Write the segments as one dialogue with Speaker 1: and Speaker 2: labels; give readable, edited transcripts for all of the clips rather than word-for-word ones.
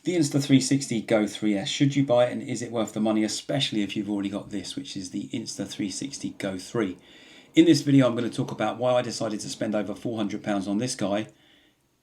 Speaker 1: The Insta360 GO 3S, should you buy it and is it worth the money, especially if you've already got this, which is the Insta360 GO 3. In this video I'm going to talk about why I decided to spend over £400 on this guy,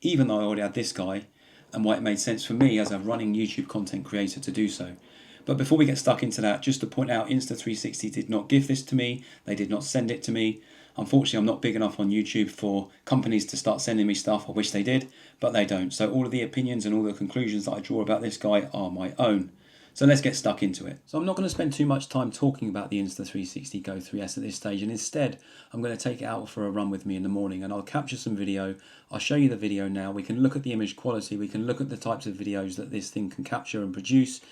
Speaker 1: even though I already had this guy, and why it made sense for me as a running YouTube content creator to do so. But before we get stuck into that, just to point out, Insta360 did not give this to me, they did not send it to me. Unfortunately, I'm not big enough on YouTube for companies to start sending me stuff. I wish they did, but they don't. So all of the opinions and all the conclusions that I draw about this guy are my own. So let's get stuck into it. So I'm not going to spend too much time talking about the Insta360 GO 3S at this stage, and instead I'm going to take it out for a run with me in the morning and I'll capture some video. I'll show you the video now. We can look at the image quality, we can look at the types of videos that this thing can capture and produce.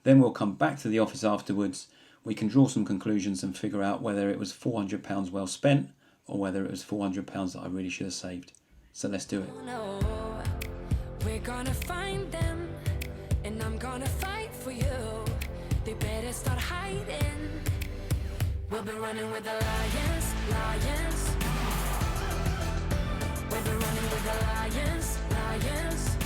Speaker 1: Then we'll come back to the office afterwards. We can draw some conclusions and figure out whether it was £400 well spent or whether it was £400 that I really should have saved. So let's do it.
Speaker 2: No, we're gonna find them, and I'm gonna fight for you. They better start hiding. We'll be running with the lions, lions. We'll be running with the lions, lions.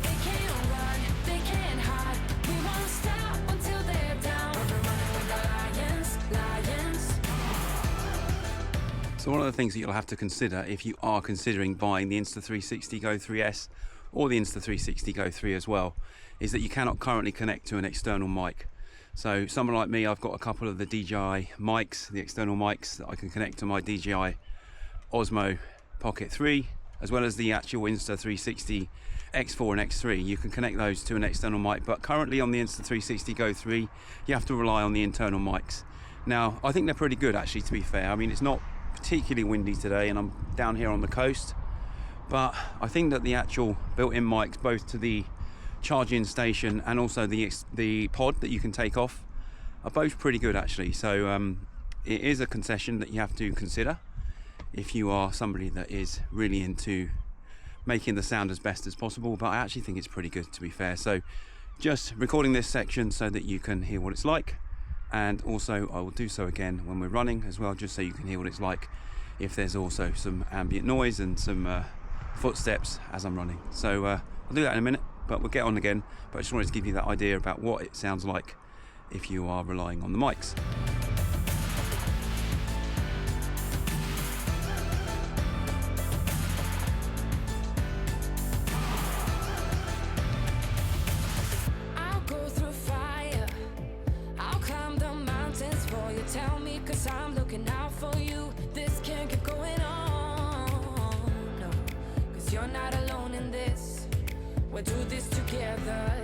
Speaker 2: They can't run, they can't hide. We won't stop until they're down. We'll be running with the lions, lions.
Speaker 3: So one of the things that you'll have to consider if you are considering buying the Insta360 GO 3S or the Insta360 GO 3 as well is that you cannot currently connect to an external mic. So someone like me, I've got a couple of the DJI mics, the external mics that I can connect to my DJI Osmo Pocket 3, as well as the actual Insta360 X4 and X3. You can connect those to an external mic, but currently on the Insta360 GO 3 you have to rely on the internal mics. Now I think they're pretty good actually, to be fair. I mean, it's not particularly windy today and I'm down here on the coast, but I think that the actual built-in mics, both to the charging station and also the pod that you can take off, are both pretty good actually. So it is a concession that you have to consider if you are somebody that is really into making the sound as best as possible, but I actually think it's pretty good, to be fair. So just recording this section so that you can hear what it's like, and also I will do so again when we're running as well, just so you can hear what it's like if there's also some ambient noise and some footsteps as I'm running. So I'll do that in a minute, but we'll get on again. But I just wanted to give you that idea about what it sounds like if you are relying on the mics.
Speaker 2: I'll go through fire, I'll climb the mountains for you. Tell me, 'cause I'm looking out for you. This can't keep going on, no, 'cause you're not alone in this. We'll do this together.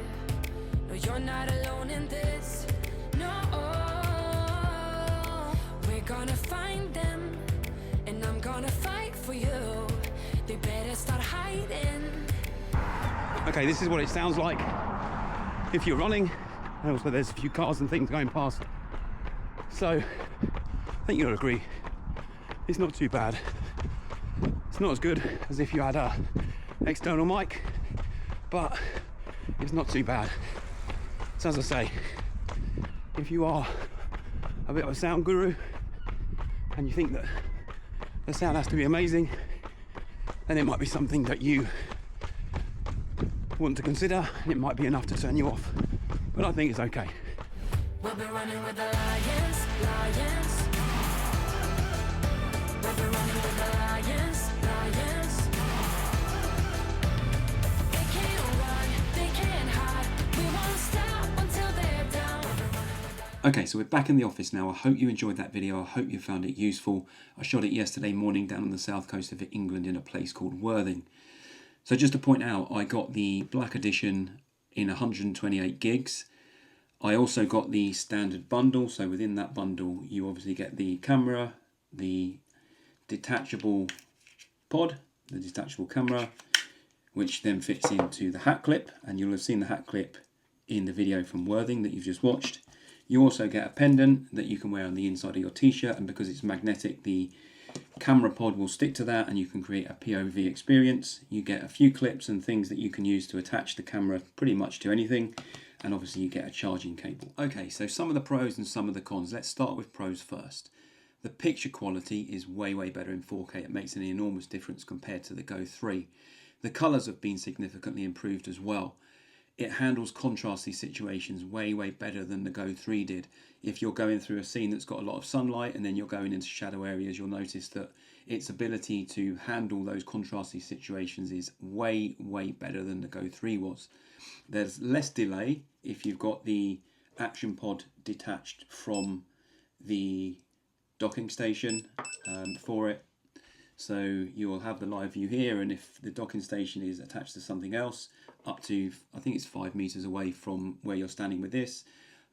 Speaker 2: No, you're not alone in this. No, we're gonna find them, and I'm gonna fight for you. They better start hiding.
Speaker 3: Okay, this is what it sounds like if you're running, and also there's a few cars and things going past. So I think you'll agree it's not too bad. It's not as good as if you had a external mic, but it's not too bad. So as I say, if you are a bit of a sound guru and you think that the sound has to be amazing, then it might be something that you want to consider, and it might be enough to turn you off, but I think it's okay.
Speaker 2: We'll be running with the lions, lions. We'll be running with the lions, lions. They can't run, they can't hide. We won't stop until they're down.
Speaker 1: Okay, so we're back in the office now. I hope you enjoyed that video. I hope you found it useful. I shot it yesterday morning down on the south coast of England in a place called Worthing. So just to point out, I got the black edition in 128 gigs. I also got the standard bundle. So within that bundle, you obviously get the camera, the detachable pod, the detachable camera, which then fits into the hat clip. And you'll have seen the hat clip in the video from Worthing that you've just watched. You also get a pendant that you can wear on the inside of your t-shirt, and because it's magnetic, the camera pod will stick to that and you can create a POV experience. You get a few clips and things that you can use to attach the camera pretty much to anything, and obviously you get a charging cable. Okay, so some of the pros and some of the cons. Let's start with pros first. The picture quality is way better in 4K. It makes an enormous difference compared to the GO 3. The colours have been significantly improved as well. It handles contrasty situations way better than the Go 3 did. If you're going through a scene that's got a lot of sunlight and then you're going into shadow areas, you'll notice that its ability to handle those contrasty situations is way better than the Go 3 was. There's less delay if you've got the action pod detached from the docking station for it. So you will have the live view here, and if the docking station is attached to something else up to, I think it's 5 meters away from where you're standing with this,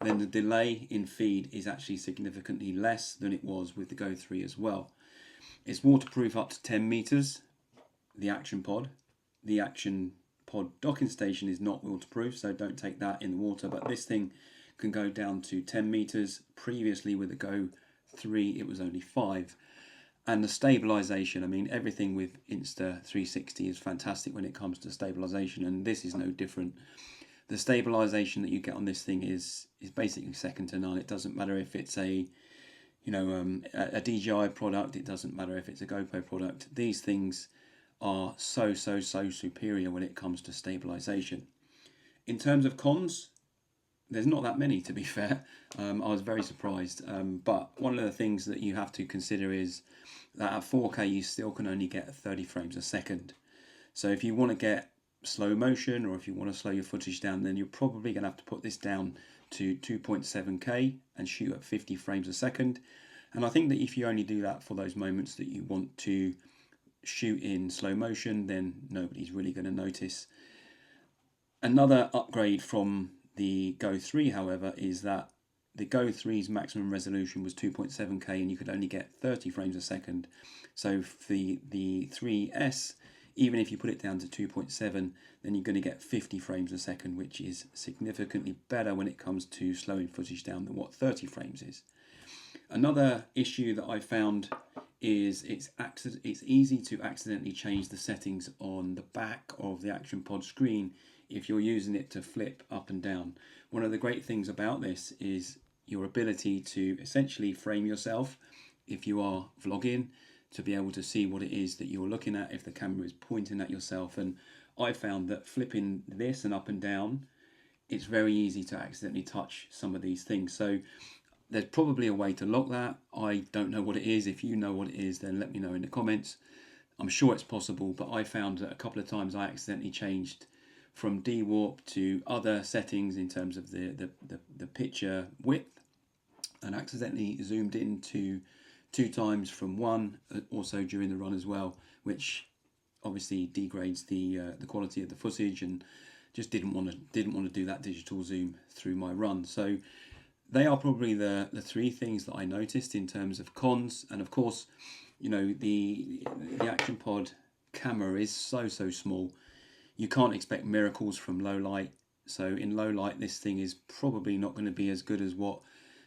Speaker 1: then the delay in feed is actually significantly less than it was with the Go 3 as well. It's waterproof up to 10 meters, the action pod. The action pod docking station is not waterproof, so don't take that in the water, but this thing can go down to 10 meters. Previously with the Go 3 it was only 5. And the stabilization, I mean, everything with Insta360 is fantastic when it comes to stabilization, and this is no different. The stabilization that you get on this thing is basically second to none. It doesn't matter if it's a DJI product, it doesn't matter if it's a GoPro product. These things are so superior when it comes to stabilization. In terms of cons, there's not that many, to be fair. I was very surprised, but one of the things that you have to consider is that at 4K you still can only get 30 frames a second. So if you want to get slow motion, or if you want to slow your footage down, then you're probably going to have to put this down to 2.7K and shoot at 50 frames a second. And I think that if you only do that for those moments that you want to shoot in slow motion, then nobody's really going to notice. Another upgrade from the Go 3, however, is that the Go 3's maximum resolution was 2.7K and you could only get 30 frames a second. So for the 3S, even if you put it down to 2.7, then you're going to get 50 frames a second, which is significantly better when it comes to slowing footage down than what 30 frames is. Another issue that I found is it's easy to accidentally change the settings on the back of the action pod screen if you're using it to flip up and down. One of the great things about this is your ability to essentially frame yourself if you are vlogging, to be able to see what it is that you're looking at if the camera is pointing at yourself. And I found that flipping this and up and down, it's very easy to accidentally touch some of these things. So there's probably a way to lock that. I don't know what it is. If you know what it is, then let me know in the comments. I'm sure it's possible, but I found that a couple of times I accidentally changed from D-warp to other settings in terms of the picture width, and accidentally zoomed into 2 times from 1, also during the run as well, which obviously degrades the quality of the footage, and just didn't want to do that digital zoom through my run. So they are probably the 3 things that I noticed in terms of cons. And of course, you know, the action pod camera is so small. You can't expect miracles from low light. So in low light, this thing is probably not going to be as good as what,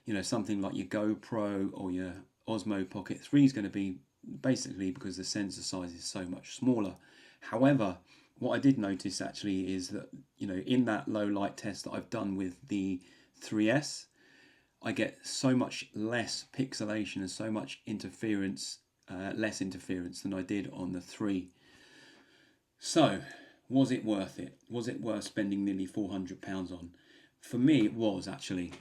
Speaker 1: you know, something like your GoPro or your Osmo Pocket 3 is going to be, basically because the sensor size is so much smaller. However, what I did notice actually is that, you know, in that low light test that I've done with the 3S, I get so much less pixelation and so much interference, less interference than I did on the 3. So, was it worth it? Was it worth spending nearly £400 on? For me, it was actually.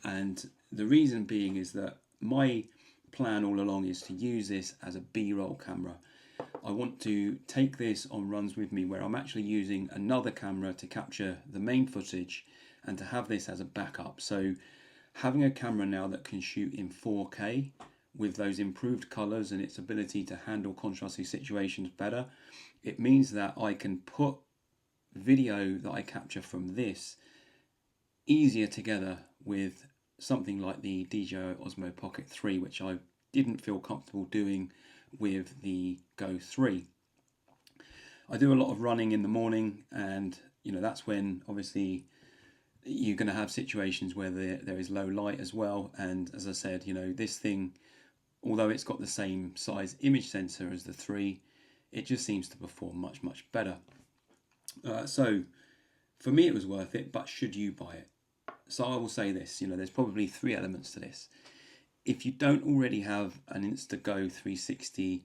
Speaker 1: And the reason being is that my plan all along is to use this as a B-roll camera. I want to take this on runs with me where I'm actually using another camera to capture the main footage and to have this as a backup. So having a camera now that can shoot in 4K with those improved colours and its ability to handle contrasty situations better, it means that I can put video that I capture from this easier together with something like the DJI Osmo Pocket 3, which I didn't feel comfortable doing with the Go 3. I do a lot of running in the morning, and you know, that's when obviously you're going to have situations where there is low light as well. And as I said, you know, this thing, although it's got the same size image sensor as the 3, it just seems to perform much better. So for me it was worth it, but should you buy it? So I will say this, you know, there's probably 3 elements to this. If you don't already have an Insta360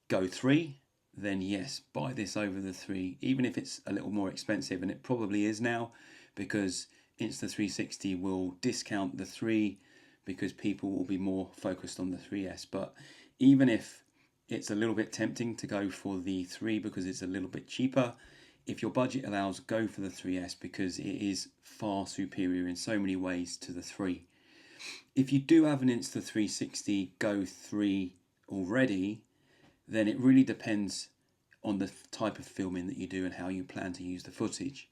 Speaker 1: GO 3, then yes, buy this over the 3, even if it's a little more expensive, and it probably is now, because Insta360 will discount the 3 because people will be more focused on the 3S. But even if it's a little bit tempting to go for the 3 because it's a little bit cheaper, if your budget allows, go for the 3S because it is far superior in so many ways to the 3. If you do have an Insta360 GO 3 already, then it really depends on the type of filming that you do and how you plan to use the footage.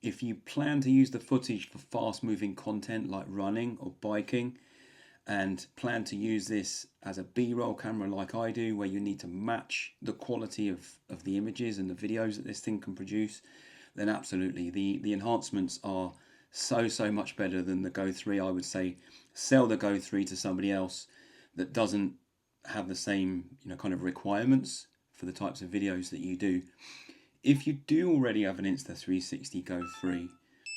Speaker 1: If you plan to use the footage for fast moving content like running or biking, and plan to use this as a B-roll camera like I do, where you need to match the quality of the images and the videos that this thing can produce, then absolutely, the enhancements are so much better than the GO 3. I would say sell the GO 3 to somebody else that doesn't have the same kind of requirements for the types of videos that you do. If you do already have an Insta360 GO 3,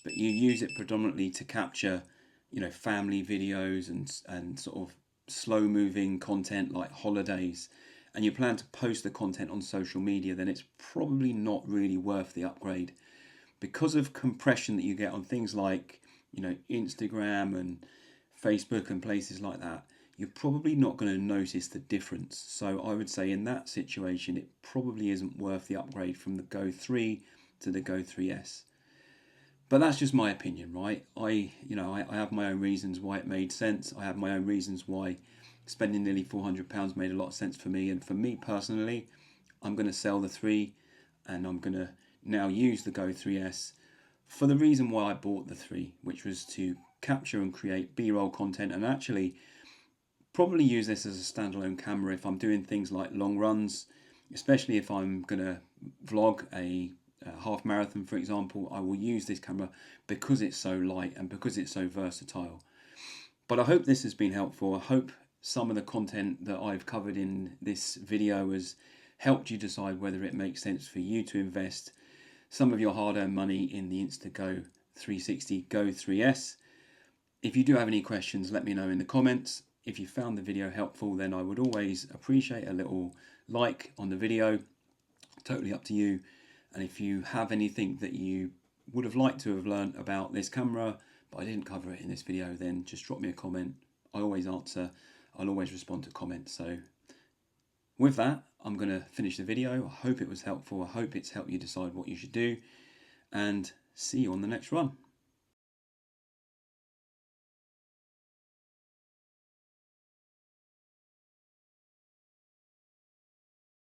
Speaker 1: but you use it predominantly to capture family videos and sort of slow moving content like holidays, and you plan to post the content on social media, then it's probably not really worth the upgrade, because of compression that you get on things like Instagram and Facebook and places like that. You're probably not going to notice the difference. So I would say in that situation, it probably isn't worth the upgrade from the GO 3 to the GO 3S. But that's just my opinion, right? I have my own reasons why it made sense. I have my own reasons why spending nearly £400 made a lot of sense for me. And for me personally, I'm going to sell the 3 and I'm going to now use the GO 3S for the reason why I bought the 3, which was to capture and create B-roll content, and actually probably use this as a standalone camera if I'm doing things like long runs, especially if I'm going to vlog a half marathon, for example. I will use this camera because it's so light and because it's so versatile. But I hope this has been helpful. I hope some of the content that I've covered in this video has helped you decide whether it makes sense for you to invest some of your hard-earned money in the Insta360 GO 3S. If you do have any questions, let me know in the comments. If you found the video helpful, then I would always appreciate a little like on the video. Totally up to you. And if you have anything that you would have liked to have learned about this camera, but I didn't cover it in this video, then just drop me a comment. I always answer. I'll always respond to comments. So with that, I'm going to finish the video. I hope it was helpful. I hope it's helped you decide what you should do. And see you on the next run.